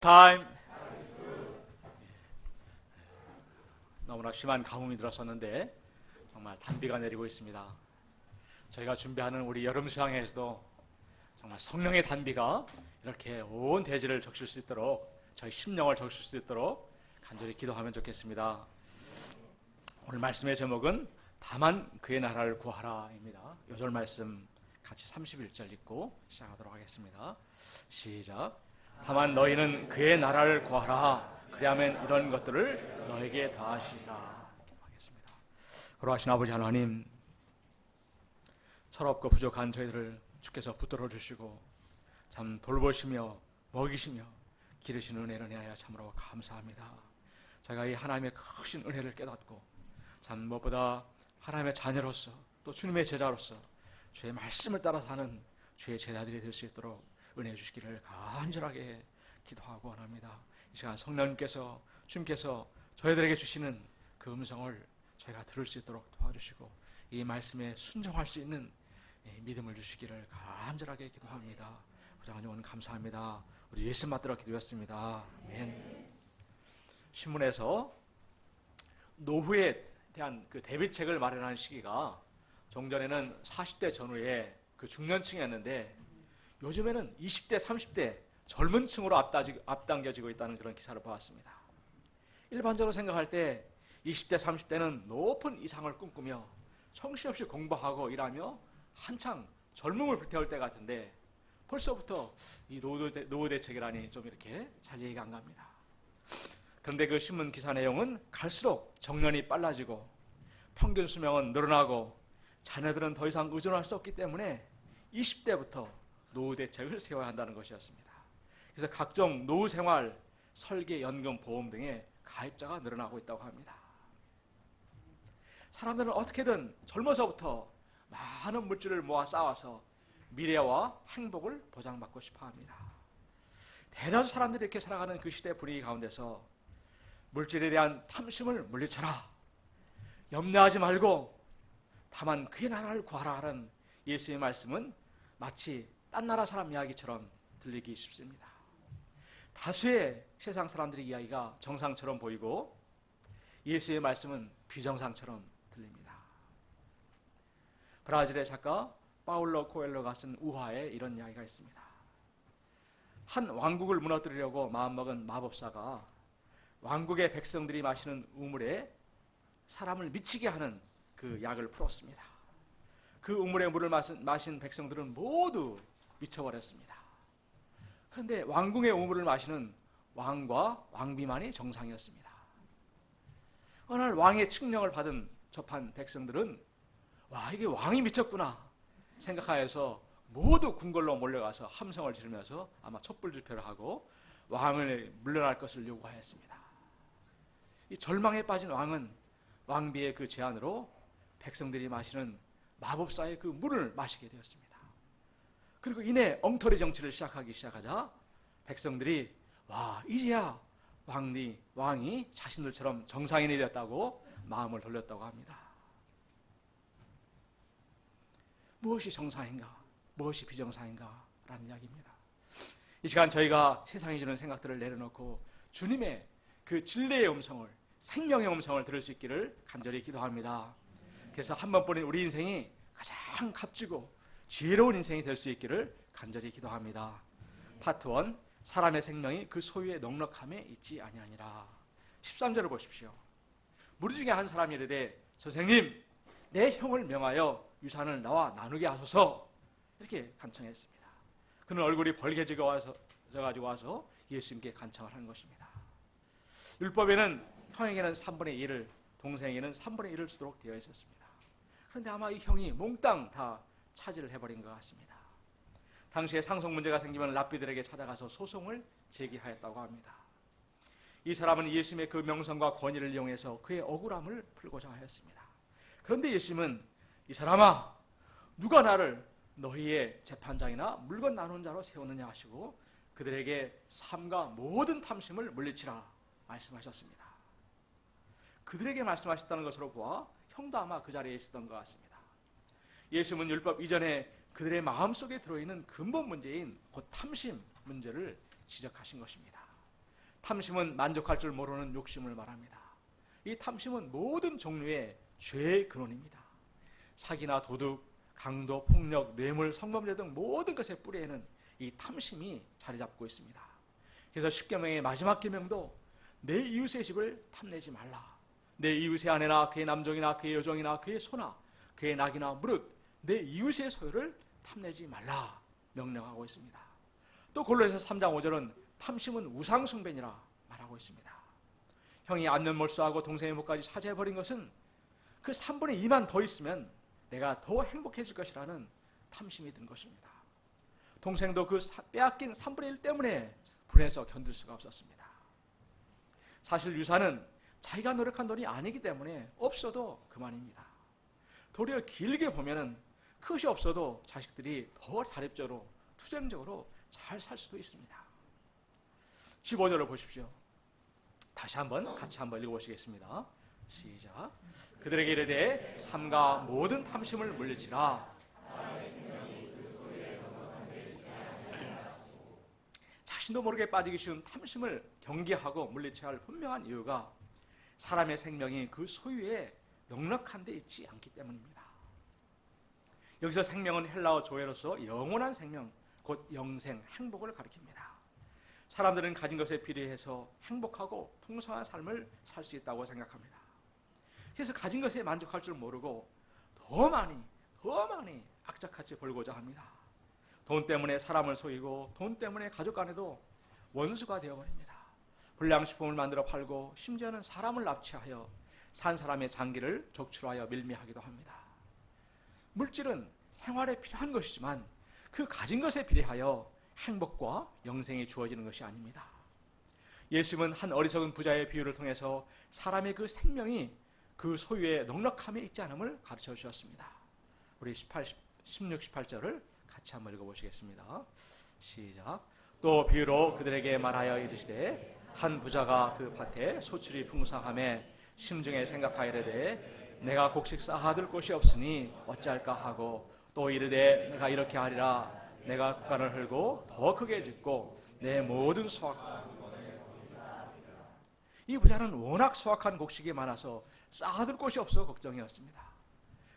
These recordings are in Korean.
타임. 너무나 심한 가뭄이 들었었는데 정말 단비가 내리고 있습니다. 저희가 준비하는 우리 여름 수양회에서도 정말 성령의 단비가 이렇게 온 대지를 적실 수 있도록, 저희 심령을 적실 수 있도록 간절히 기도하면 좋겠습니다. 오늘 말씀의 제목은 다만 그의 나라를 구하라입니다. 요절 말씀 같이 31절 읽고 시작하도록 하겠습니다. 시작. 다만 너희는 그의 나라를 구하라. 그리하면 이런 것들을 너에게 더하시리라. 기도하겠습니다. 거룩하신 아버지 하나님, 철없고 부족한 저희들을 주께서 붙들어 주시고 참 돌보시며 먹이시며 기르시는 은혜를 인하여 참으로 감사합니다. 저희가 이 하나님의 크신 은혜를 깨닫고 참 무엇보다 하나님의 자녀로서 또 주님의 제자로서 주의 말씀을 따라 사는 주의 제자들이 될 수 있도록 은혜 주시기를 간절하게 기도하고 원합니다. 이 시간 성령님께서 주님께서 저희들에게 주시는 그 음성을 저희가 들을 수 있도록 도와주시고 이 말씀에 순종할 수 있는 믿음을 주시기를 간절하게 기도합니다. 부장님 오늘 감사합니다. 우리 예수 받들어 기도했습니다. 아멘. 신문에서 노후에 대한 그 대비책을 마련하는 시기가 종전에는 40대 전후에 그 중년층이었는데 요즘에는 20대, 30대 젊은 층으로 앞당겨지고 있다는 그런 기사를 보았습니다. 일반적으로 생각할 때 20대, 30대는 높은 이상을 꿈꾸며 정신없이 공부하고 일하며 한창 젊음을 불태울 때 같은데 벌써부터 이 노후 대책이라니 좀 이렇게 잘 이해가 안 갑니다. 그런데 그 신문 기사 내용은 갈수록 정년이 빨라지고 평균 수명은 늘어나고 자녀들은 더 이상 의존할 수 없기 때문에 20대부터 노후 대책을 세워야 한다는 것이었습니다. 그래서 각종 노후 생활, 설계, 연금, 보험 등의 가입자가 늘어나고 있다고 합니다. 사람들은 어떻게든 젊어서부터 많은 물질을 모아 쌓아서 미래와 행복을 보장받고 싶어 합니다. 대다수 사람들이 이렇게 살아가는 그 시대 분위기 가운데서 물질에 대한 탐심을 물리쳐라. 염려하지 말고 다만 그의 나라를 구하라 하는 예수의 말씀은 마치 딴 나라 사람 이야기처럼 들리기 쉽습니다. 다수의 세상 사람들의 이야기가 정상처럼 보이고 예수의 말씀은 비정상처럼 들립니다. 브라질의 작가 파울로 코엘로가 쓴 우화에 이런 이야기가 있습니다. 한 왕국을 무너뜨리려고 마음먹은 마법사가 왕국의 백성들이 마시는 우물에 사람을 미치게 하는 그 약을 풀었습니다. 그 우물의 물을 마신 백성들은 모두 미쳐버렸습니다. 그런데 왕궁의 우물을 마시는 왕과 왕비만이 정상이었습니다. 어느 날 왕의 칙령을 접한 백성들은 와, 이게 왕이 미쳤구나 생각하여서 모두 궁궐로 몰려가서 함성을 지르면서 아마 촛불 집회를 하고 왕을 물러날 것을 요구하였습니다. 이 절망에 빠진 왕은 왕비의 그 제안으로 백성들이 마시는 마법사의 그 물을 마시게 되었습니다. 그리고 이내 엉터리 정치를 시작하자 백성들이 와, 이제야 왕이 자신들처럼 정상인이 되었다고 마음을 돌렸다고 합니다. 무엇이 정상인가? 무엇이 비정상인가? 라는 이야기입니다. 이 시간 저희가 세상이 주는 생각들을 내려놓고 주님의 그 진리의 음성을, 생명의 음성을 들을 수 있기를 간절히 기도합니다. 그래서 한 번뿐인 우리 인생이 가장 값지고 지혜로운 인생이 될 수 있기를 간절히 기도합니다. 파트 1, 사람의 생명이 그 소유의 넉넉함에 있지 아니하니라. 13절을 보십시오. 무리 중에 한 사람이 이르되 선생님, 내 형을 명하여 유산을 나와 나누게 하소서. 이렇게 간청했습니다. 그는 얼굴이 벌개지고 와서 예수님께 간청을 한 것입니다. 율법에는 형에게는 3분의 1을, 동생에게는 3분의 1을 주도록 되어 있었습니다. 그런데 아마 이 형이 몽땅 다 차지를 해버린 것 같습니다. 당시에 상속 문제가 생기면 랍비들에게 찾아가서 소송을 제기하였다고 합니다. 이 사람은 예수님의 그 명성과 권위를 이용해서 그의 억울함을 풀고자 하였습니다. 그런데 예수님은 이 사람아, 누가 나를 너희의 재판장이나 물건 나눈 자로 세우느냐 하시고 그들에게 삶과 모든 탐심을 물리치라 말씀하셨습니다. 그들에게 말씀하셨다는 것으로 보아 형도 아마 그 자리에 있었던 것 같습니다. 예수님은 율법 이전에 그들의 마음속에 들어있는 근본 문제인 곧 탐심 문제를 지적하신 것입니다. 탐심은 만족할 줄 모르는 욕심을 말합니다. 이 탐심은 모든 종류의 죄의 근원입니다. 사기나 도둑, 강도, 폭력, 뇌물, 성범죄 등 모든 것의 뿌리에는 이 탐심이 자리 잡고 있습니다. 그래서 십계명의 마지막 계명도 내 이웃의 집을 탐내지 말라. 내 이웃의 아내나 그의 남종이나 그의 여종이나 그의 소나 그의 낙이나 무릇 내 이웃의 소유를 탐내지 말라 명령하고 있습니다. 또 골로새서 3장 5절은 탐심은 우상숭배니라 말하고 있습니다. 형이 안면몰수하고 동생의 목까지 차지해버린 것은 그 3분의 2만 더 있으면 내가 더 행복해질 것이라는 탐심이 든 것입니다. 동생도 그 빼앗긴 3분의 1 때문에 분해서 견딜 수가 없었습니다. 사실 유산은 자기가 노력한 돈이 아니기 때문에 없어도 그만입니다. 도리어 길게 보면은 그것이 없어도 자식들이 더 자립적으로 투쟁적으로 잘 살 수도 있습니다. 15절을 보십시오. 다시 같이 한번 읽어보시겠습니다. 시작. 그들에게 이르되 삼가 모든 탐심을 물리치라. 자신도 모르게 빠지기 쉬운 탐심을 경계하고 물리쳐야 할 분명한 이유가 사람의 생명이 그 소유에 넉넉한 데 있지 않기 때문입니다. 여기서 생명은 헬라어 조에로서 영원한 생명, 곧 영생, 행복을 가리킵니다. 사람들은 가진 것에 비례해서 행복하고 풍성한 삶을 살 수 있다고 생각합니다. 그래서 가진 것에 만족할 줄 모르고 더 많이 악착같이 벌고자 합니다. 돈 때문에 사람을 속이고 돈 때문에 가족 간에도 원수가 되어버립니다. 불량식품을 만들어 팔고 심지어는 사람을 납치하여 산 사람의 장기를 적출하여 밀매하기도 합니다. 물질은 생활에 필요한 것이지만 그 가진 것에 비례하여 행복과 영생이 주어지는 것이 아닙니다. 예수님은 한 어리석은 부자의 비유를 통해서 사람의 그 생명이 그 소유의 넉넉함에 있지 않음을 가르쳐 주셨습니다. 우리 16, 18절을 같이 한번 읽어보시겠습니다. 시작. 또 비유로 그들에게 말하여 이르시되 한 부자가 그 밭에 소출이 풍성하매 심중에 생각하이르되 내가 곡식 쌓아둘 곳이 없으니 어찌할까 하고 또 이르되 내가 이렇게 하리라. 내가 국간을 헐고 더 크게 짓고 내 모든 이 부자는 워낙 수확한 곡식이 많아서 쌓아둘 곳이 없어 걱정이었습니다.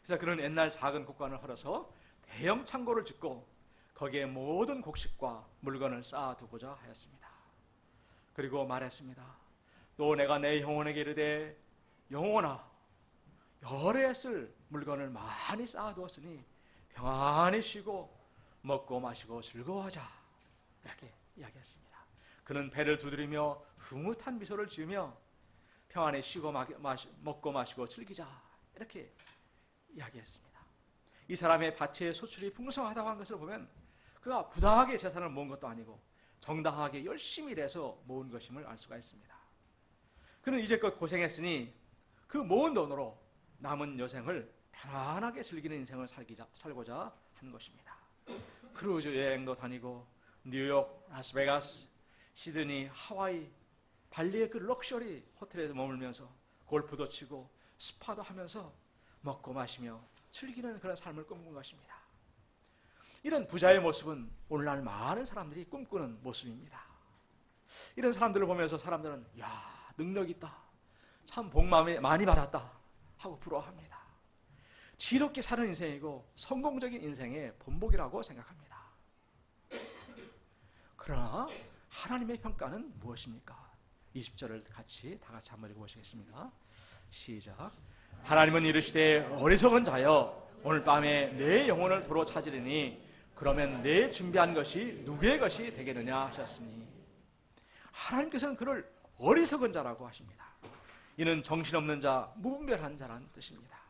그래서 그는 옛날 작은 곡간을 헐어서 대형 창고를 짓고 거기에 모든 곡식과 물건을 쌓아두고자 하였습니다. 그리고 말했습니다. 또 내가 내 영혼에게 이르되 영혼아 여러 해 쓸 물건을 많이 쌓아두었으니 평안히 쉬고 먹고 마시고 즐거워하자. 이렇게 이야기했습니다. 그는 배를 두드리며 흐뭇한 미소를 지으며 평안히 쉬고 먹고 마시고 즐기자. 이렇게 이야기했습니다. 이 사람의 밭의 소출이 풍성하다고 한 것을 보면 그가 부당하게 재산을 모은 것도 아니고 정당하게 열심히 일해서 모은 것임을 알 수가 있습니다. 그는 이제껏 고생했으니 그 모은 돈으로 남은 여생을 편안하게 즐기는 인생을 살고자 한 것입니다. 크루즈 여행도 다니고 뉴욕, 라스베가스, 시드니, 하와이, 발리의 그 럭셔리 호텔에서 머물면서 골프도 치고 스파도 하면서 먹고 마시며 즐기는 그런 삶을 꿈꾼 것입니다. 이런 부자의 모습은 오늘날 많은 사람들이 꿈꾸는 모습입니다. 이런 사람들을 보면서 사람들은 야 능력 있다, 참 복 많이 받았다 하고 부러워합니다. 지롭게 사는 인생이고 성공적인 인생의 본보기라고 생각합니다. 그러나 하나님의 평가는 무엇입니까? 20절을 다 같이 한번 읽어보시겠습니다. 시작. 하나님은 이르시되 어리석은 자여 오늘 밤에 내 영혼을 도로 찾으리니 그러면 내 준비한 것이 누구의 것이 되겠느냐 하셨으니 하나님께서는 그를 어리석은 자라고 하십니다. 이는 정신없는 자, 무분별한 자라는 뜻입니다.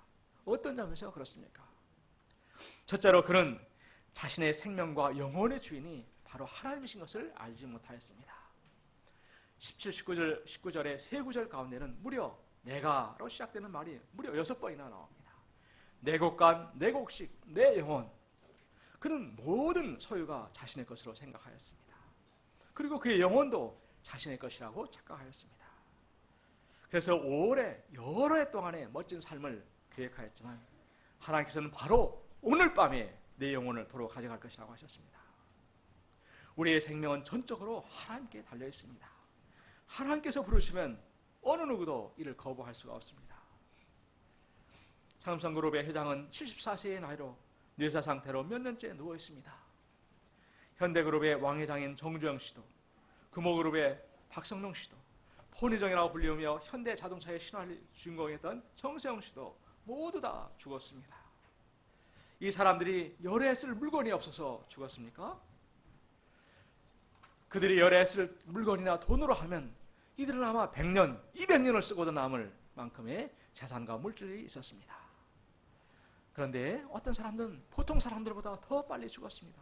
어떤 점에서 그렇습니까? 첫째로 그는 자신의 생명과 영혼의 주인이 바로 하나님이신 것을 알지 못하였습니다. 17, 19절의 세 구절 가운데는 무려 내가로 시작되는 말이 무려 6번이나 나옵니다. 내 곳간, 내 곡식, 내 영혼. 그는 모든 소유가 자신의 것으로 생각하였습니다. 그리고 그의 영혼도 자신의 것이라고 착각하였습니다. 그래서 여러 해 동안의 멋진 삶을 계획하였지만 하나님께서는 바로 오늘 밤에 내 영혼을 도로 가져갈 것이라고 하셨습니다. 우리의 생명은 전적으로 하나님께 달려 있습니다. 하나님께서 부르시면 어느 누구도 이를 거부할 수가 없습니다. 삼성그룹의 회장은 74세의 나이로 뇌사 상태로 몇 년째 누워 있습니다. 현대그룹의 왕회장인 정주영 씨도, 금호그룹의 박성룡 씨도, 포니정이라고 불리우며 현대자동차의 신화를 주인공이었던 정세영 씨도 모두 다 죽었습니다. 이 사람들이 열에 쓸 물건이 없어서 죽었습니까? 그들이 열에 쓸 물건이나 돈으로 하면 이들은 아마 100년, 200년을 쓰고도 남을 만큼의 재산과 물질이 있었습니다. 그런데 어떤 사람들은 보통 사람들보다 더 빨리 죽었습니다.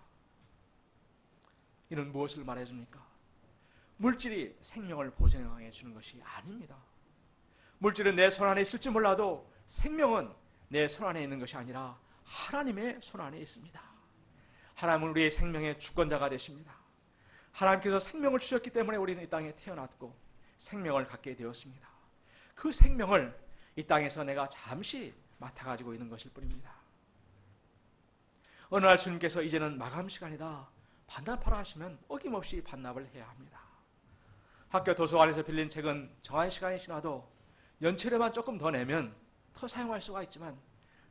이는 무엇을 말해줍니까? 물질이 생명을 보장해 주는 것이 아닙니다. 물질은 내 손 안에 있을지 몰라도 생명은 내 손 안에 있는 것이 아니라 하나님의 손 안에 있습니다. 하나님은 우리의 생명의 주권자가 되십니다. 하나님께서 생명을 주셨기 때문에 우리는 이 땅에 태어났고 생명을 갖게 되었습니다. 그 생명을 이 땅에서 내가 잠시 맡아가지고 있는 것일 뿐입니다. 어느 날 주님께서 이제는 마감 시간이다, 반납하라 하시면 어김없이 반납을 해야 합니다. 학교 도서관에서 빌린 책은 정한 시간이 지나도 연체료만 조금 더 내면 더 사용할 수가 있지만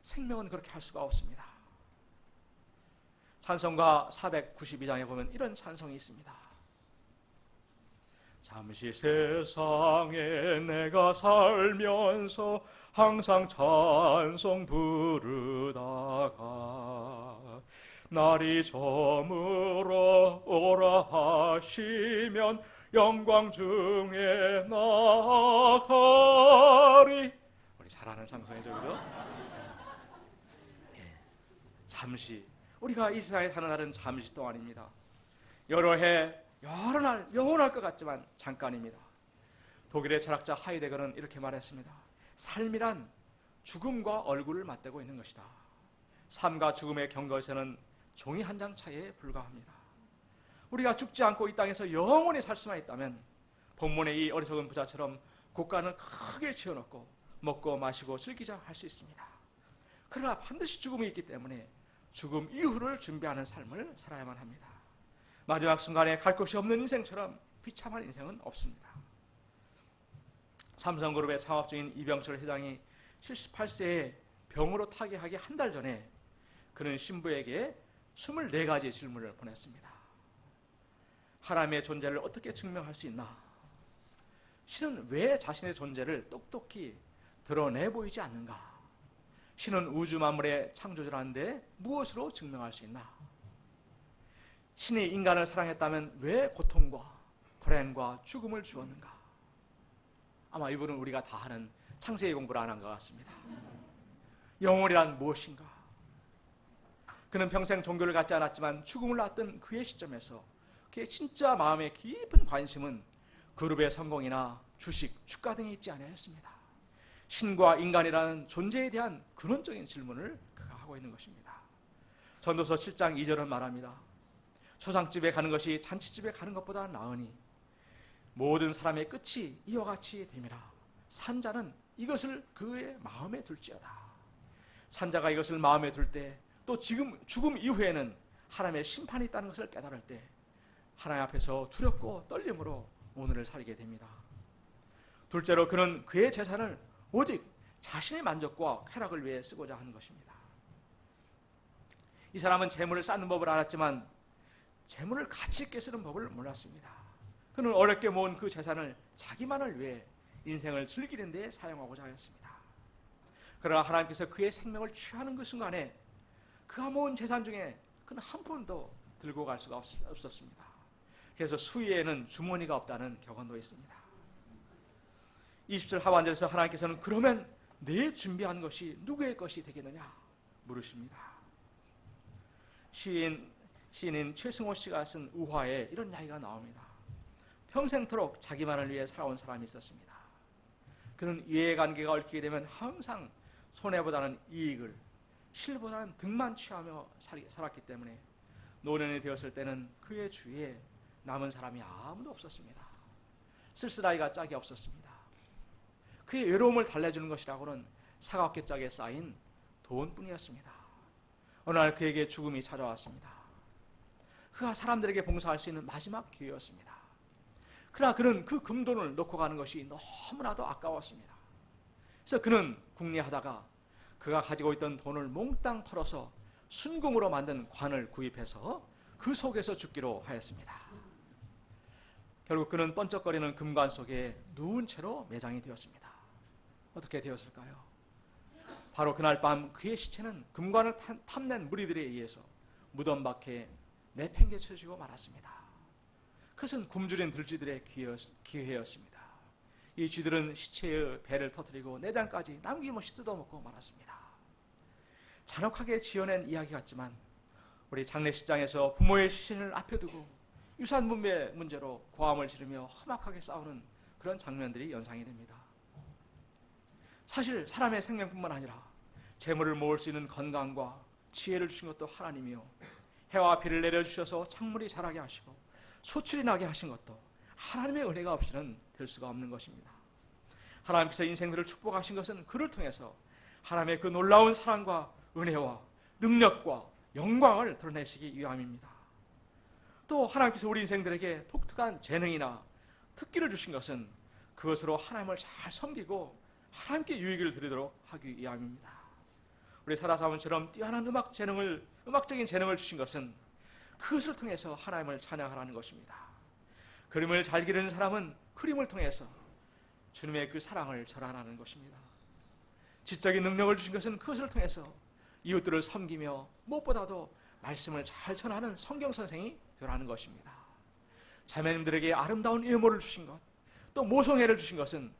생명은 그렇게 할 수가 없습니다. 찬송가 492장에 보면 이런 찬송이 있습니다. 잠시 세상에 내가 살면서 항상 찬송 부르다가 날이 저물어 오라 하시면 영광 중에 나아가리. 우리 잘 아는 찬송이죠, 그죠? 잠시, 우리가 이 세상에 사는 날은 잠시 동안입니다. 여러 해, 여러 날 영원할 것 같지만 잠깐입니다. 독일의 철학자 하이데거는 이렇게 말했습니다. 삶이란 죽음과 얼굴을 맞대고 있는 것이다. 삶과 죽음의 경거에서는 종이 한 장 차이에 불과합니다. 우리가 죽지 않고 이 땅에서 영원히 살 수만 있다면 본문의 이 어리석은 부자처럼 고가는 크게 지어놓고 먹고 마시고 즐기자 할 수 있습니다. 그러나 반드시 죽음이 있기 때문에 죽음 이후를 준비하는 삶을 살아야만 합니다. 마지막 순간에 갈 곳이 없는 인생처럼 비참한 인생은 없습니다. 삼성그룹의 창업 중인 이병철 회장이 78세에 병으로 타계하기 한 달 전에 그는 신부에게 24가지 질문을 보냈습니다. 하나님의 존재를 어떻게 증명할 수 있나? 신은 왜 자신의 존재를 똑똑히 드러내 보이지 않는가? 신은 우주 만물의 창조주라는데 무엇으로 증명할 수 있나? 신이 인간을 사랑했다면 왜 고통과 불행과 죽음을 주었는가? 아마 이분은 우리가 다 하는 창세기 공부를 안 한 것 같습니다. 영혼이란 무엇인가? 그는 평생 종교를 갖지 않았지만 죽음을 낳았던 그의 시점에서 그의 진짜 마음의 깊은 관심은 그룹의 성공이나 주식, 주가 등에 있지 아니하였습니다. 신과 인간이라는 존재에 대한 근원적인 질문을 그가 하고 있는 것입니다. 전도서 7장 2절은 말합니다. 초상집에 가는 것이 잔치집에 가는 것보다 나으니 모든 사람의 끝이 이와 같이 됨이라. 산자는 이것을 그의 마음에 둘지어다. 산자가 이것을 마음에 둘 때, 또 지금 죽음 이후에는 하나님의 심판이 있다는 것을 깨달을 때 하나님 앞에서 두렵고 떨림으로 오늘을 살게 됩니다. 둘째로 그는 그의 재산을 오직 자신의 만족과 쾌락을 위해 쓰고자 하는 것입니다. 이 사람은 재물을 쌓는 법을 알았지만 재물을 가치 있게 쓰는 법을 몰랐습니다. 그는 어렵게 모은 그 재산을 자기만을 위해 인생을 즐기는 데 사용하고자 하였습니다. 그러나 하나님께서 그의 생명을 취하는 그 순간에 그가 모은 재산 중에 그는 한 푼도 들고 갈 수가 없었습니다. 그래서 수위에는 주머니가 없다는 격언도 있습니다. 20절 하반절에서 하나님께서는 그러면 내 준비한 것이 누구의 것이 되겠느냐 물으십니다. 시인인 최승호 씨가 쓴 우화에 이런 이야기가 나옵니다. 평생토록 자기만을 위해 살아온 사람이 있었습니다. 그는 이해관계가 얽히게 되면 항상 손해보다는 이익을, 실보다는 득만 취하며 살았기 때문에 노년이 되었을 때는 그의 주위에 남은 사람이 아무도 없었습니다. 쓸쓸하기가 짝이 없었습니다. 그의 외로움을 달래주는 것이라고는 사각계짝에 쌓인 돈뿐이었습니다. 어느 날 그에게 죽음이 찾아왔습니다. 그가 사람들에게 봉사할 수 있는 마지막 기회였습니다. 그러나 그는 그 금돈을 놓고 가는 것이 너무나도 아까웠습니다. 그래서 그는 궁리하다가 그가 가지고 있던 돈을 몽땅 털어서 순금으로 만든 관을 구입해서 그 속에서 죽기로 하였습니다. 결국 그는 번쩍거리는 금관 속에 누운 채로 매장이 되었습니다. 어떻게 되었을까요? 바로 그날 밤 그의 시체는 금관을 탐낸 무리들에 의해서 무덤 밖에 내팽개쳐지고 말았습니다. 그것은 굶주린 들쥐들의 기회였습니다. 이 쥐들은 시체의 배를 터뜨리고 내장까지 남김없이 뜯어먹고 말았습니다. 잔혹하게 지어낸 이야기 같지만 우리 장례식장에서 부모의 시신을 앞에 두고 유산 분배 문제로 고함을 지르며 험악하게 싸우는 그런 장면들이 연상이 됩니다. 사실 사람의 생명뿐만 아니라 재물을 모을 수 있는 건강과 지혜를 주신 것도 하나님이요, 해와 비를 내려주셔서 작물이 자라게 하시고 소출이 나게 하신 것도 하나님의 은혜가 없이는 될 수가 없는 것입니다. 하나님께서 인생들을 축복하신 것은 그를 통해서 하나님의 그 놀라운 사랑과 은혜와 능력과 영광을 드러내시기 위함입니다. 또 하나님께서 우리 인생들에게 독특한 재능이나 특기를 주신 것은 그것으로 하나님을 잘 섬기고 하나님께 유익을 드리도록 하기 위함입니다. 우리 사라사원처럼 뛰어난 음악적인 재능을 주신 것은 그것을 통해서 하나님을 찬양하라는 것입니다. 그림을 잘 그리는 사람은 그림을 통해서 주님의 그 사랑을 전하라는 것입니다. 지적인 능력을 주신 것은 그것을 통해서 이웃들을 섬기며 무엇보다도 말씀을 잘 전하는 성경 선생이 되라는 것입니다. 자매님들에게 아름다운 외모를 주신 것, 또 모성애를 주신 것은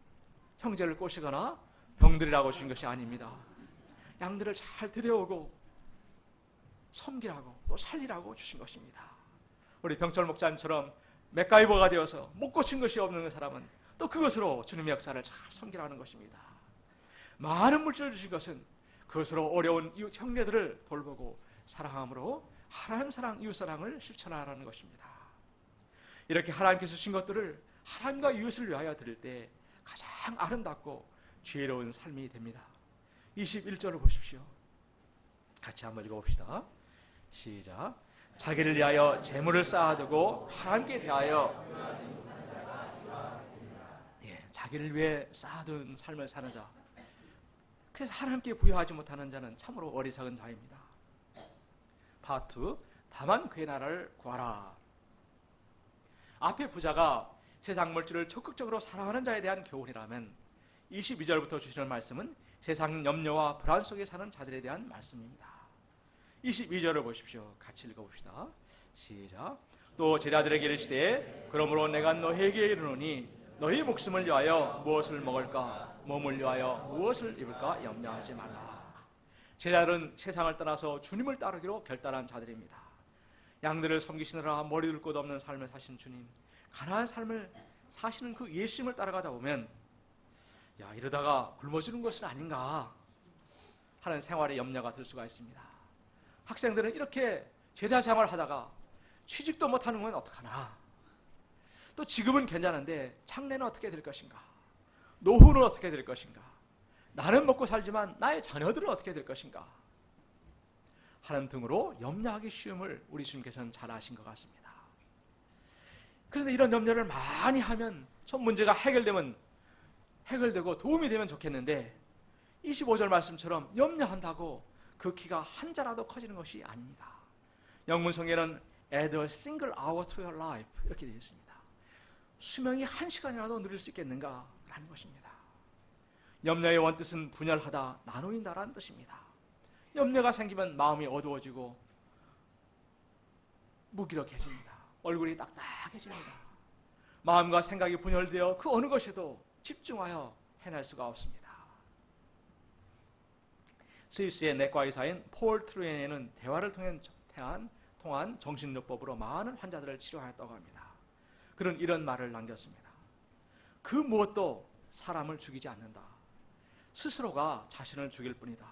형제를 꼬시거나 병들이라고 주신 것이 아닙니다. 양들을 잘 들여오고 섬기라고 또 살리라고 주신 것입니다. 우리 병철 목사님처럼 맥가이버가 되어서 못 고친 것이 없는 사람은 또 그것으로 주님의 역사를 잘 섬기라는 것입니다. 많은 물질을 주신 것은 그것으로 어려운 이웃 형제들을 돌보고 사랑함으로 하나님 사랑, 이웃 사랑을 실천하라는 것입니다. 이렇게 하나님께서 주신 것들을 하나님과 이웃을 위하여 드릴 때 가장 아름답고 지혜로운 삶이 됩니다. 21절을 보십시오. 같이 한번 읽어봅시다. 시작. 자기를 위하여 재물을 쌓아두고 하나님께 대하여 자기를 위해 쌓아둔 삶을 사는 자, 그래서 하나님께 부여하지 못하는 자는 참으로 어리석은 자입니다. 파트 2. 다만 그의 나라를 구하라. 앞에 부자가 세상 물질을 적극적으로 사랑하는 자에 대한 교훈이라면 22절부터 주시는 말씀은 세상 염려와 불안 속에 사는 자들에 대한 말씀입니다. 22절을 보십시오. 같이 읽어봅시다. 시작. 또 제자들에게 이르시되 그러므로 내가 너희에게 이르노니 너희 목숨을 위하여 무엇을 먹을까, 몸을 위하여 무엇을 입을까 염려하지 말라. 제자들은 세상을 떠나서 주님을 따르기로 결단한 자들입니다. 양들을 섬기시느라 머리 둘 곳 없는 삶을 사신 주님, 가난한 삶을 사시는 그 예수님을 따라가다 보면 이러다가 굶어지는 것은 아닌가 하는 생활의 염려가 들 수가 있습니다. 학생들은 이렇게 제자 생활을 하다가 취직도 못하는 건 어떡하나, 또 지금은 괜찮은데 장래는 어떻게 될 것인가, 노후는 어떻게 될 것인가, 나는 먹고 살지만 나의 자녀들은 어떻게 될 것인가 하는 등으로 염려하기 쉬움을 우리 주님께서는 잘 아신 것 같습니다. 그런데 이런 염려를 많이 하면 좀 문제가 해결되고 도움이 되면 좋겠는데 25절 말씀처럼 염려한다고 그 키가 한 자라도 커지는 것이 아닙니다. 영문성에는 add a single hour to your life 이렇게 되어 있습니다. 수명이 한 시간이라도 누릴 수 있겠는가 라는 것입니다. 염려의 원뜻은 분열하다, 나누인다라는 뜻입니다. 염려가 생기면 마음이 어두워지고 무기력해집니다. 얼굴이 딱딱해집니다. 마음과 생각이 분열되어 그 어느 것에도 집중하여 해낼 수가 없습니다. 스위스의 내과 의사인 폴 트루엔에는 대화를 통한 정신요법으로 많은 환자들을 치료하였다고 합니다. 그는 이런 말을 남겼습니다. 그 무엇도 사람을 죽이지 않는다. 스스로가 자신을 죽일 뿐이다.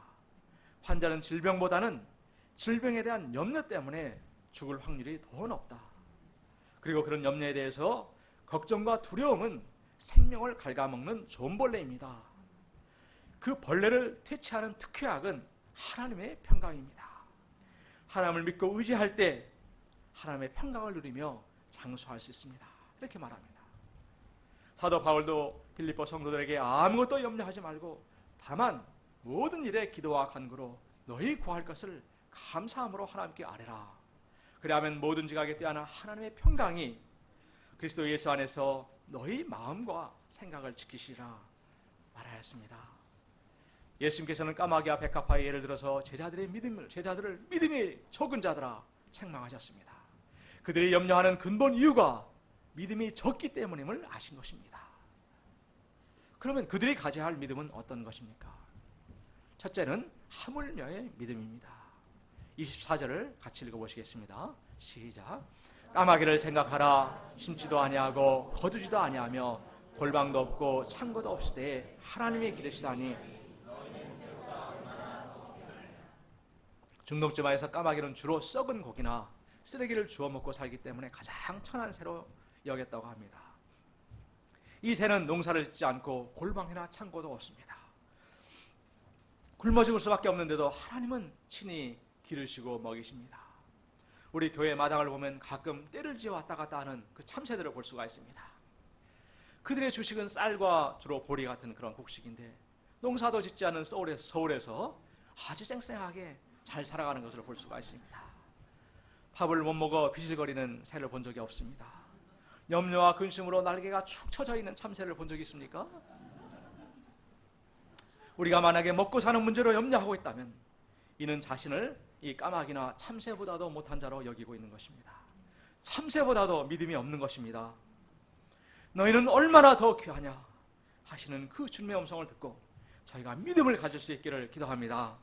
환자는 질병보다는 질병에 대한 염려 때문에 죽을 확률이 더 높다. 그리고 그런 염려에 대해서 걱정과 두려움은 생명을 갉아먹는 존벌레입니다. 그 벌레를 퇴치하는 특효약은 하나님의 평강입니다. 하나님을 믿고 의지할 때 하나님의 평강을 누리며 장수할 수 있습니다. 이렇게 말합니다. 사도 바울도 빌립보 성도들에게 아무것도 염려하지 말고 다만 모든 일에 기도와 간구로 너희 구할 것을 감사함으로 하나님께 아뢰라. 그리하면 모든 지각에 뛰어난 하나님의 평강이 그리스도 예수 안에서 너희 마음과 생각을 지키시라 말하였습니다. 예수님께서는 까마귀와 백합화의 예를 들어서 제자들을 믿음이 적은 자들아 책망하셨습니다. 그들이 염려하는 근본 이유가 믿음이 적기 때문임을 아신 것입니다. 그러면 그들이 가져야 할 믿음은 어떤 것입니까? 첫째는 하물며의 믿음입니다. 24절을 같이 읽어보시겠습니다. 시작. 까마귀를 생각하라. 심지도 아니하고 거두지도 아니하며 골방도 없고 창고도 없으되 하나님이 기르시다니. 중동지방에서 까마귀는 주로 썩은 고기나 쓰레기를 주워 먹고 살기 때문에 가장 천한 새로 여겼다고 합니다. 이 새는 농사를 짓지 않고 골방이나 창고도 없습니다. 굶어 죽을 수밖에 없는데도 하나님은 친히 기르시고 먹이십니다. 우리 교회 마당을 보면 가끔 때를 지어 왔다 갔다 하는 그 참새들을 볼 수가 있습니다. 그들의 주식은 쌀과 주로 보리 같은 그런 곡식인데 농사도 짓지 않은 서울에서 아주 쌩쌩하게 잘 살아가는 것을 볼 수가 있습니다. 밥을 못 먹어 비실거리는 새를 본 적이 없습니다. 염려와 근심으로 날개가 축 처져 있는 참새를 본 적이 있습니까? 우리가 만약에 먹고 사는 문제로 염려하고 있다면 이는 자신을 이 까마귀나 참새보다도 못한 자로 여기고 있는 것입니다. 참새보다도 믿음이 없는 것입니다. 너희는 얼마나 더 귀하냐 하시는 그 주님의 음성을 듣고 저희가 믿음을 가질 수 있기를 기도합니다.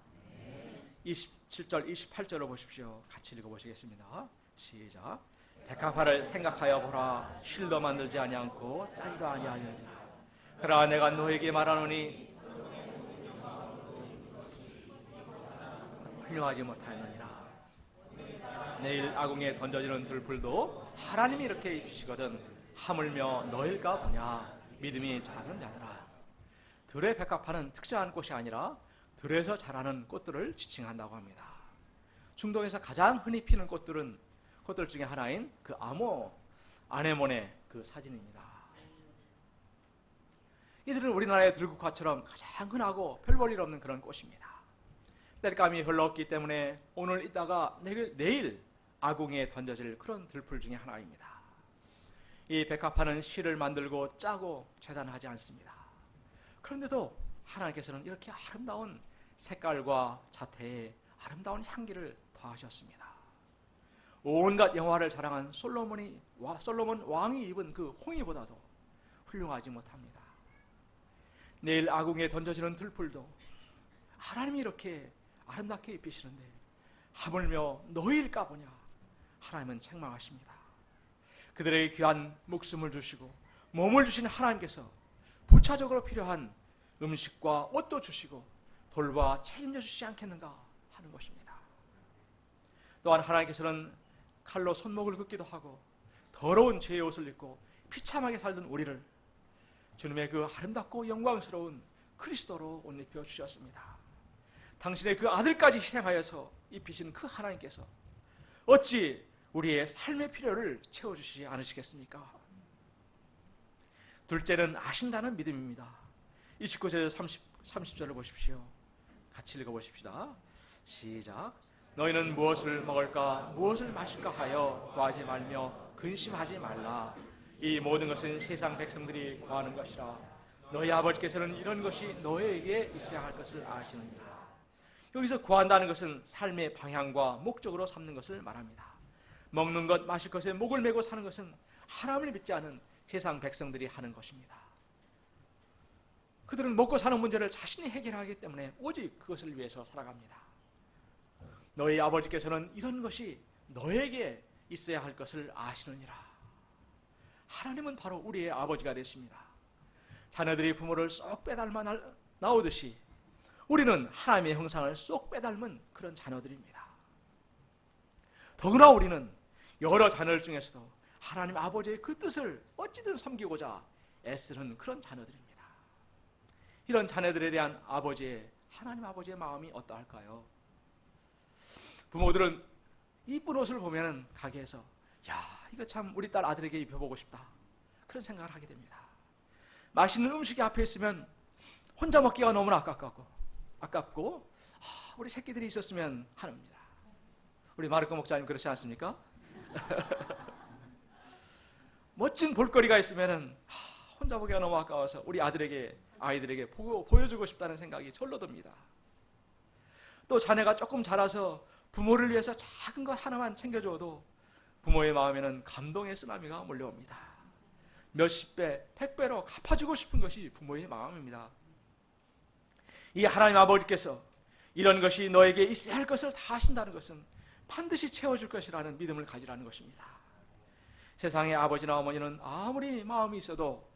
27절, 28절을 보십시오. 같이 읽어보시겠습니다. 시작. 백합화를 생각하여 보라. 실도 만들지 아니하고 짜기도 아니하느니라. 그러나 내가 너에게 말하노니 훌륭하지 못하였느니라. 내일 아궁이에 던져지는 들풀도 하나님이 이렇게 입히시거든 하물며 너일까 보냐. 믿음이 작은 자들아. 들의 백합화는 특정한 꽃이 아니라 들에서 자라는 꽃들을 지칭한다고 합니다. 중동에서 가장 흔히 피는 꽃들 중에 하나인 그 아네모네 그 사진입니다. 이들은 우리나라의 들국화처럼 가장 흔하고 별 볼 일 없는 그런 꽃입니다. 땔감이 별로 없기 때문에 오늘 있다가 내일 아궁이에 던져질 그런 들풀 중에 하나입니다. 이 백합화는 실을 만들고 짜고 재단하지 않습니다. 그런데도 하나님께서는 이렇게 아름다운 색깔과 자태에 아름다운 향기를 더하셨습니다. 온갖 영화를 자랑한 솔로몬 왕이 입은 그 홍이보다도 훌륭하지 못합니다. 내일 아궁이에 던져지는 들풀도 하나님이 이렇게 아름답게 입히시는데 하물며 너희일까 보냐. 하나님은 책망하십니다. 그들에게 귀한 목숨을 주시고 몸을 주신 하나님께서 부차적으로 필요한 음식과 옷도 주시고 돌봐 책임져 주시지 않겠는가 하는 것입니다. 또한 하나님께서는 칼로 손목을 긋기도 하고 더러운 죄의 옷을 입고 비참하게 살던 우리를 주님의 그 아름답고 영광스러운 그리스도로 옷 입혀 주셨습니다. 당신의 그 아들까지 희생하여서 입히신 그 하나님께서 어찌 우리의 삶의 필요를 채워주시지 않으시겠습니까? 둘째는 아신다는 믿음입니다. 29절에서 30절을 보십시오. 같이 읽어보십시다. 시작. 너희는 무엇을 먹을까 무엇을 마실까 하여 구하지 말며 근심하지 말라. 이 모든 것은 세상 백성들이 구하는 것이라. 너희 아버지께서는 이런 것이 너희에게 있어야 할 것을 아시느니라. 여기서 구한다는 것은 삶의 방향과 목적으로 삼는 것을 말합니다. 먹는 것, 마실 것에 목을 메고 사는 것은 하나님을 믿지 않은 세상 백성들이 하는 것입니다. 그들은 먹고 사는 문제를 자신이 해결하기 때문에 오직 그것을 위해서 살아갑니다. 너희 아버지께서는 이런 것이 너에게 있어야 할 것을 아시느니라. 하나님은 바로 우리의 아버지가 되십니다. 자녀들이 부모를 쏙 빼닮아 나오듯이 우리는 하나님의 형상을 쏙 빼닮은 그런 자녀들입니다. 더구나 우리는 여러 자녀들 중에서도 하나님 아버지의 그 뜻을 어찌든 섬기고자 애쓰는 그런 자녀들입니다. 이런 자녀들에 대한 하나님 아버지의 마음이 어떠할까요? 부모들은 이쁜 옷을 보면 가게에서 야, 이거 참 우리 딸 아들에게 입혀보고 싶다 그런 생각을 하게 됩니다. 맛있는 음식이 앞에 있으면 혼자 먹기가 너무나 아깝고 우리 새끼들이 있었으면 합니다. 우리 마르코 목사님 그렇지 않습니까? 멋진 볼거리가 있으면 혼자 보기가 너무 아까워서 우리 아이들에게 보여주고 싶다는 생각이 절로 듭니다. 또 자네가 조금 자라서 부모를 위해서 작은 것 하나만 챙겨줘도 부모의 마음에는 감동의 쓰나미가 몰려옵니다. 몇십 배, 100배로 갚아주고 싶은 것이 부모의 마음입니다. 이 하나님 아버지께서 이런 것이 너에게 있어야 할 것을 다 하신다는 것은 반드시 채워줄 것이라는 믿음을 가지라는 것입니다. 세상의 아버지나 어머니는 아무리 마음이 있어도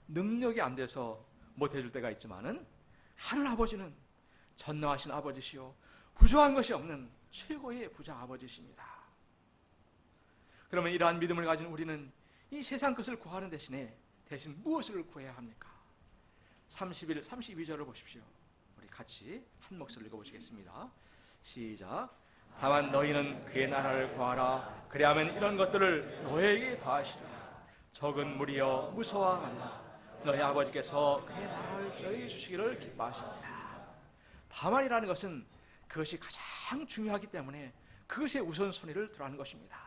능력이 안 돼서 못해줄 때가 있지만은 하늘 아버지는 전능하신 아버지시요 부족한 것이 없는 최고의 부자 아버지십니다. 그러면 이러한 믿음을 가진 우리는 이 세상 것을 구하는 대신 무엇을 구해야 합니까? 32절을 보십시오. 우리 같이 한 목소리로 읽어보시겠습니다. 시작. 다만 너희는 그의 나라를 구하라. 그리하면 이런 것들을 너희에게 더하시리라. 적은 무리여 무서워 말라. 너희 아버지께서 그의 나라를 너희에게 주시기를 기뻐하십니다. 다만이라는 것은 그것이 가장 중요하기 때문에 그것에 우선순위를 두라는 것입니다.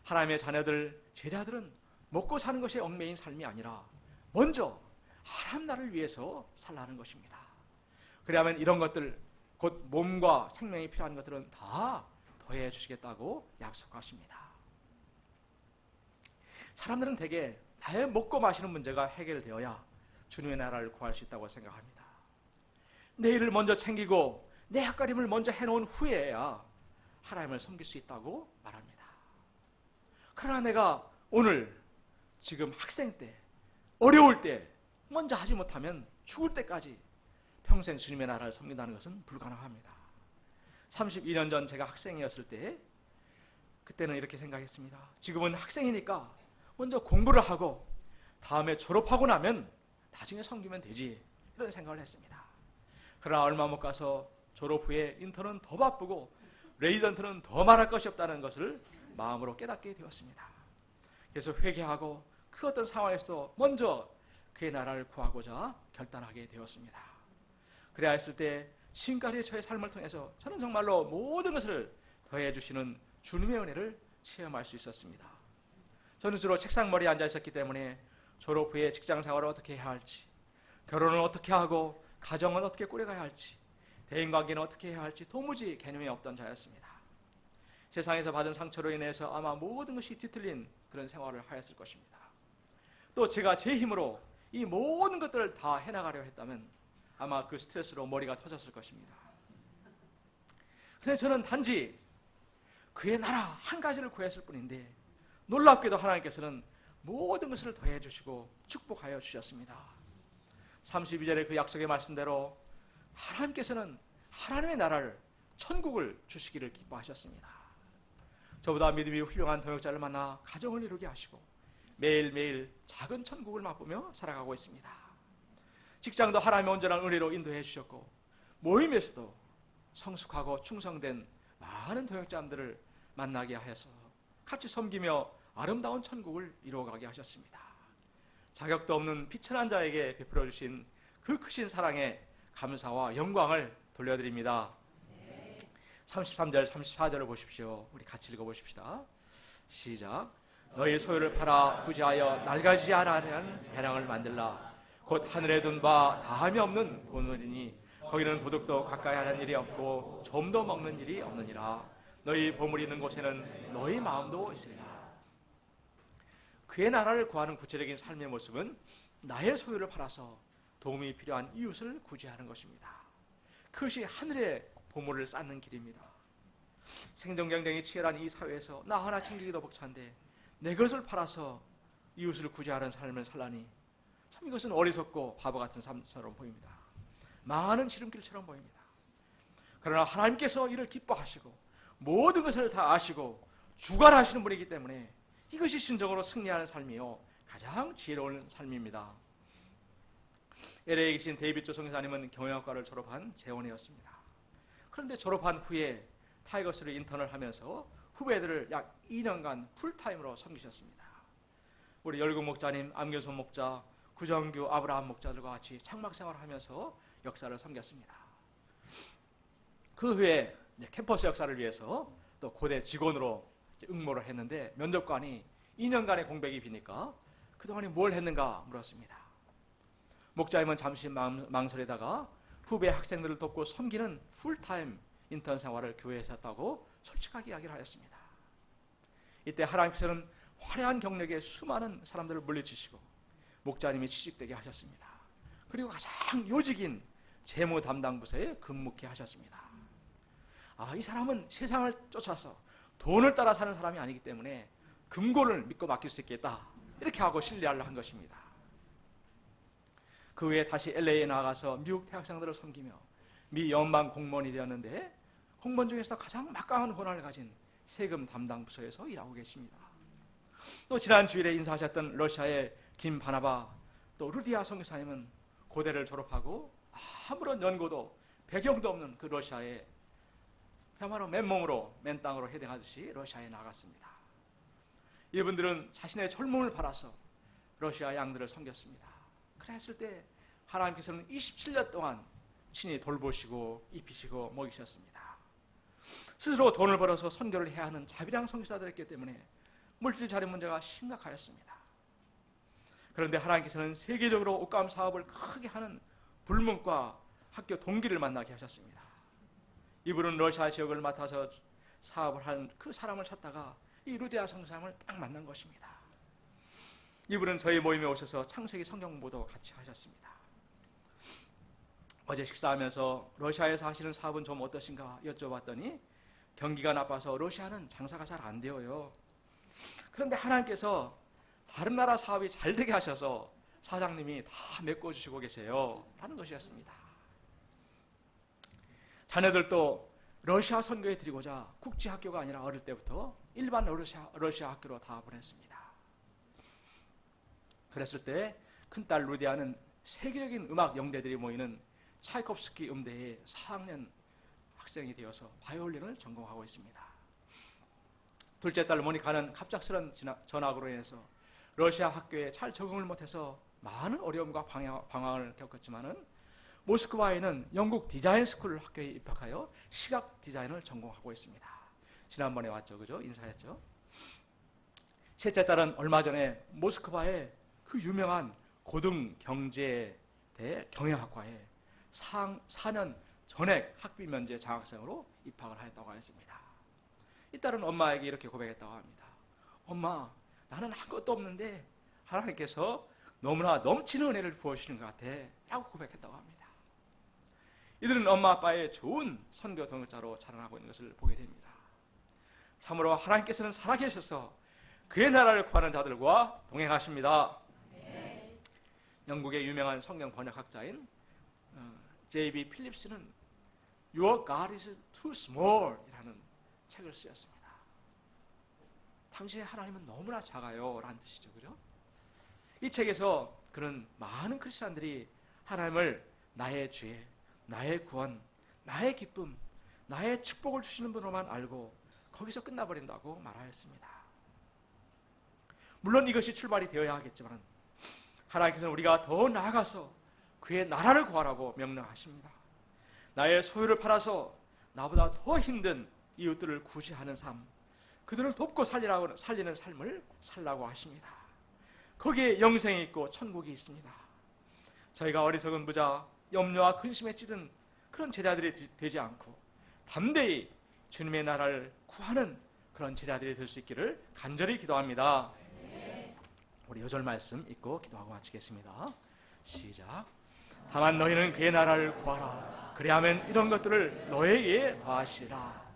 하나님의 자녀들, 제자들은 먹고 사는 것에 얽매인 삶이 아니라 먼저 하나님 나라를 위해서 살라는 것입니다. 그러면 이런 것들, 곧 몸과 생명이 필요한 것들은 다 더해 주시겠다고 약속하십니다. 사람들은 대개 나의 먹고 마시는 문제가 해결되어야 주님의 나라를 구할 수 있다고 생각합니다. 내 일을 먼저 챙기고 내 앞가림을 먼저 해놓은 후에야 하나님을 섬길 수 있다고 말합니다. 그러나 내가 오늘 지금 학생 때, 어려울 때 먼저 하지 못하면 죽을 때까지 평생 주님의 나라를 섬긴다는 것은 불가능합니다. 32년 전 제가 학생이었을 때 그때는 이렇게 생각했습니다. 지금은 학생이니까 먼저 공부를 하고 다음에 졸업하고 나면 나중에 섬기면 되지, 이런 생각을 했습니다. 그러나 얼마 못 가서 졸업 후에 인턴은 더 바쁘고 레지던트는 더 말할 것이 없다는 것을 마음으로 깨닫게 되었습니다. 그래서 회개하고 그 어떤 상황에서도 먼저 그의 나라를 구하고자 결단하게 되었습니다. 그래야 했을 때 지금까지 저의 삶을 통해서 저는 정말로 모든 것을 더해 주시는 주님의 은혜를 체험할 수 있었습니다. 저는 주로 책상머리에 앉아 있었기 때문에 졸업 후에 직장 생활을 어떻게 해야 할지, 결혼을 어떻게 하고 가정은 어떻게 꾸려가야 할지, 대인관계는 어떻게 해야 할지 도무지 개념이 없던 자였습니다. 세상에서 받은 상처로 인해서 아마 모든 것이 뒤틀린 그런 생활을 하였을 것입니다. 또 제가 제 힘으로 이 모든 것들을 다 해나가려 했다면 아마 그 스트레스로 머리가 터졌을 것입니다. 그런데 저는 단지 그의 나라 한 가지를 구했을 뿐인데 놀랍게도 하나님께서는 모든 것을 더해 주시고 축복하여 주셨습니다. 32절의 그 약속의 말씀대로 하나님께서는 하나님의 나라를, 천국을 주시기를 기뻐하셨습니다. 저보다 믿음이 훌륭한 동역자를 만나 가정을 이루게 하시고 매일매일 작은 천국을 맛보며 살아가고 있습니다. 직장도 하나님의 온전한 은혜로 인도해 주셨고 모임에서도 성숙하고 충성된 많은 동역자들을 만나게 하여서 같이 섬기며 아름다운 천국을 이루어가게 하셨습니다. 자격도 없는 비천한 자에게 베풀어 주신 그 크신 사랑에 감사와 영광을 돌려드립니다. 33절, 34절을 보십시오. 우리 같이 읽어보십시다. 시작. 너희 소유를 팔아 부지하여 낡아지지 않으려는 배낭을 만들라. 곧 하늘에 둔 바 다함이 없는 보물이니 거기는 도둑도 가까이 하는 일이 없고 좀도 먹는 일이 없느니라. 너희 보물이 있는 곳에는 너희 마음도 있으리라. 그의 나라를 구하는 구체적인 삶의 모습은 나의 소유를 팔아서 도움이 필요한 이웃을 구제하는 것입니다. 그것이 하늘의 보물을 쌓는 길입니다. 생존 경쟁이 치열한 이 사회에서 나 하나 챙기기도 벅찬데 내 것을 팔아서 이웃을 구제하는 삶을 살라니 참 이것은 어리석고 바보 같은 삶처럼 보입니다. 많은 지름길처럼 보입니다. 그러나 하나님께서 이를 기뻐하시고 모든 것을 다 아시고 주관하시는 분이기 때문에 이것이 진정으로 승리하는 삶이요 가장 지혜로운 삶입니다. LA에 계신 데이비드 선교사님은 경영학과를 졸업한 재원이었습니다. 그런데 졸업한 후에 타이거스를 인턴을 하면서 후배들을 약 2년간 풀타임으로 섬기셨습니다. 우리 열국 목자님, 안교선 목자, 구정규 아브라함 목자들과 같이 장막 생활을 하면서 역사를 섬겼습니다. 그 후에 캠퍼스 역사를 위해서 또 고대 직원으로 응모를 했는데 면접관이 2년간의 공백이 비니까 그동안에 뭘 했는가 물었습니다. 목자임은 잠시 망설이다가 후배 학생들을 돕고 섬기는 풀타임 인턴 생활을 교회에서 했다고 솔직하게 이야기를 하였습니다. 이때 하나님께서는 화려한 경력에 수많은 사람들을 물리치시고 목자님이 취직되게 하셨습니다. 그리고 가장 요직인 재무 담당 부서에 근무케 하셨습니다. 이 사람은 세상을 쫓아서 돈을 따라 사는 사람이 아니기 때문에 금고를 믿고 맡길 수 있겠다, 이렇게 하고 신뢰하려 한 것입니다. 그 후에 다시 LA에 나가서 미국 대학생들을 섬기며 미 연방 공무원이 되었는데 공무원 중에서 가장 막강한 권한을 가진 세금 담당 부서에서 일하고 계십니다. 또 지난 주일에 인사하셨던 러시아의 김바나바, 또 루디아 선교사님은 고대를 졸업하고 아무런 연고도 배경도 없는 그 러시아에 그야말로 맨몸으로 맨 땅으로 헤딩하듯이 러시아에 나갔습니다. 이분들은 자신의 젊음을 팔아서 러시아 양들을 섬겼습니다. 그랬을 때 하나님께서는 27년 동안 친히 돌보시고 입히시고 먹이셨습니다. 스스로 돈을 벌어서 선교를 해야 하는 자비량 선교사들이었기 때문에 물질 자리 문제가 심각하였습니다. 그런데 하나님께서는 세계적으로 옷감 사업을 크게 하는 불문과 학교 동기를 만나게 하셨습니다. 이분은 러시아 지역을 맡아서 사업을 하는 그 사람을 찾다가 이 루디아 선교사님을 딱 만난 것입니다. 이분은 저희 모임에 오셔서 창세기 성경 공부도 같이 하셨습니다. 어제 식사하면서 러시아에서 하시는 사업은 좀 어떠신가 여쭤봤더니 경기가 나빠서 러시아는 장사가 잘 안 되어요. 그런데 하나님께서 다른 나라 사업이 잘 되게 하셔서 사장님이 다 메꿔주시고 계세요, 라는 것이었습니다. 자녀들도 러시아 선교에 드리고자 국제학교가 아니라 어릴 때부터 일반 러시아 학교로 다 보냈습니다. 그랬을 때 큰딸 루디아는 세계적인 음악 영대들이 모이는 차이콥스키 음대의 4학년 학생이 되어서 바이올린을 전공하고 있습니다. 둘째 딸 모니카는 갑작스런 전학으로 인해서 러시아 학교에 잘 적응을 못해서 많은 어려움과 방황을 겪었지만은 모스크바에는 영국 디자인 스쿨 학교에 입학하여 시각 디자인을 전공하고 있습니다. 지난번에 왔죠, 그죠? 인사했죠. 셋째 딸은 얼마 전에 모스크바의 그 유명한 고등경제대 경영학과에 4년 전액 학비 면제 장학생으로 입학을 하였다고 하였습니다. 이 딸은 엄마에게 이렇게 고백했다고 합니다. 엄마, 나는 한 것도 없는데 하나님께서 너무나 넘치는 은혜를 부어주시는 것 같아, 라고 고백했다고 합니다. 이들은 엄마 아빠의 좋은 선교 동역자로 자라나고 있는 것을 보게 됩니다. 참으로 하나님께서는 살아계셔서 그의 나라를 구하는 자들과 동행하십니다. 네. 영국의 유명한 성경 번역학자인 J.B. 필립스는 Your God is too small 이라는 책을 쓰였습니다. 당신의 하나님은 너무나 작아요, 라는 뜻이죠, 그죠? 이 책에서 그런 많은 크리스찬들이 하나님을 나의 죄, 나의 구원, 나의 기쁨, 나의 축복을 주시는 분으로만 알고 거기서 끝나버린다고 말하였습니다. 물론 이것이 출발이 되어야 하겠지만 하나님께서는 우리가 더 나아가서 그의 나라를 구하라고 명령하십니다. 나의 소유를 팔아서 나보다 더 힘든 이웃들을 구제하는 삶, 그들을 돕고 살리는 삶을 살라고 하십니다. 거기에 영생이 있고 천국이 있습니다. 저희가 어리석은 부자, 염려와 근심에 찌든 그런 제자들이 되지 않고 담대히 주님의 나라를 구하는 그런 제자들이 될 수 있기를 간절히 기도합니다. 우리 요절 말씀 읽고 기도하고 마치겠습니다. 시작. 다만 너희는 그의 나라를 구하라. 그리하면 이런 것들을 너에게 더하시리라.